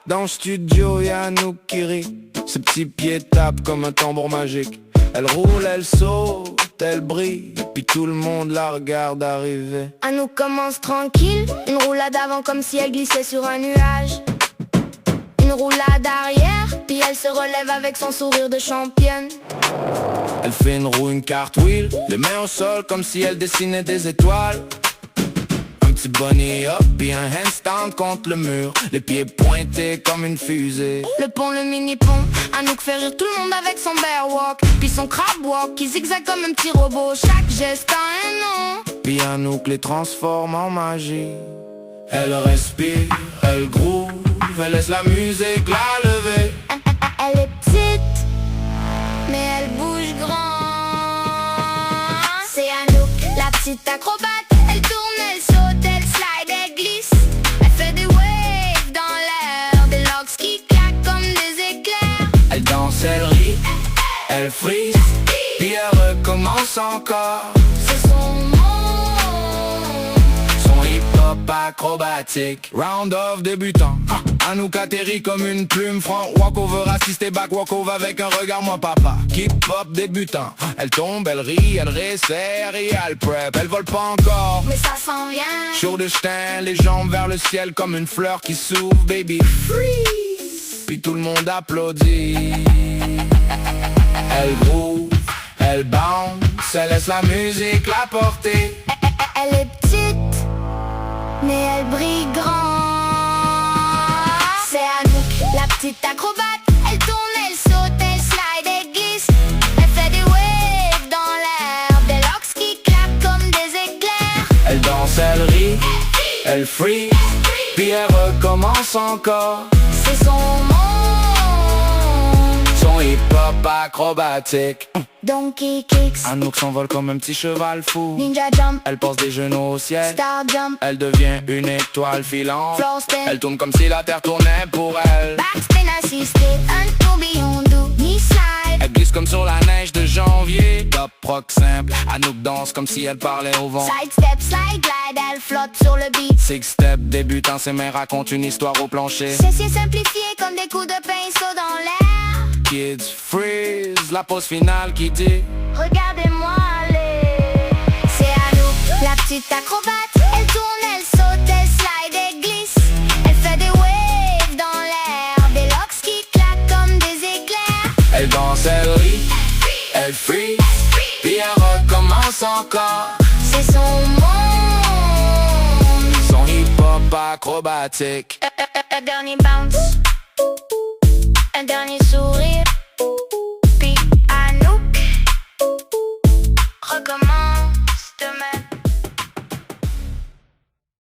Dans le studio, y'a Anouk qui rit. Ses petits pieds tapent comme un tambour magique. Elle roule, elle saute, elle brille, puis tout le monde la regarde arriver. Anouk commence tranquille, une roulade avant comme si elle glissait sur un nuage. Une roulade arrière, puis elle se relève avec son sourire de championne. Elle fait une roue, une cartwheel, les mains au sol comme si elle dessinait des étoiles. Un petit bunny hop, puis un handstand contre le mur, les pieds pointés comme une fusée. Le pont, le mini-pont, Anouk fait rire tout le monde avec son bear walk, puis son crab walk qui zigzague comme un petit robot. Chaque geste a un nom, puis Anouk les transforme en magie. Elle respire, elle groove, elle laisse la musique la lever. Elle est petite, mais elle bouge grand. C'est Anouk, la petite acrobate. Elle tourne, elle saute, elle slide, elle glisse. Elle fait des waves dans l'air, des locks qui claquent comme des éclairs. Elle danse, elle rit, elle freeze, puis elle recommence encore. C'est son monde. Son hip-hop acrobatique. Round of débutant, Anouk atterrit comme une plume. Front walkover, assisté back walkover avec un regard moi papa. Hip-hop débutant, elle tombe, elle rit, elle resserre et elle prep. Elle vole pas encore, Mais ça s'en vient. chaud de ch'tain, les jambes vers le ciel comme une fleur qui s'ouvre, baby freeze. Puis tout le monde applaudit. Elle groove, elle bounce, elle laisse la musique la porter. Elle est petite, mais elle brille grand. C'est Anouk, la petite acrobate. Elle tourne, elle saute, elle slide, elle glisse. Elle fait des waves dans l'air, des locks qui claquent comme des éclairs. Elle danse, elle rit, elle freeze, puis elle recommence encore. C'est son monde. Son hip-hop acrobatique. Donkey kicks, Anouk s'envole comme un petit cheval fou. ninja jump, Elle passe des genoux au ciel. star jump, Elle devient une étoile filante. floor spin, Elle tourne comme si la terre tournait pour elle. backspin assisté, un tourbillon doux, knee slide. Elle glisse comme sur la neige de janvier. Top rock simple, Anouk danse comme si elle parlait au vent. Side step, slide glide, elle flotte sur le beat. Six step débutant, ses mains racontent une histoire au plancher. C'est simplifié comme des coups de pinceau dans l'air. Kids freeze, la pause finale qui dit Regardez-moi aller. C'est Anouk, la petite acrobate. Elle tourne, elle saute, elle slide, elle glisse. Elle fait des waves dans l'air, des locks qui claquent comme des éclairs. elle danse, elle rit, elle freeze, puis elle recommence encore. C'est son monde. Son hip-hop acrobatique. Un dernier bounce, un dernier saut.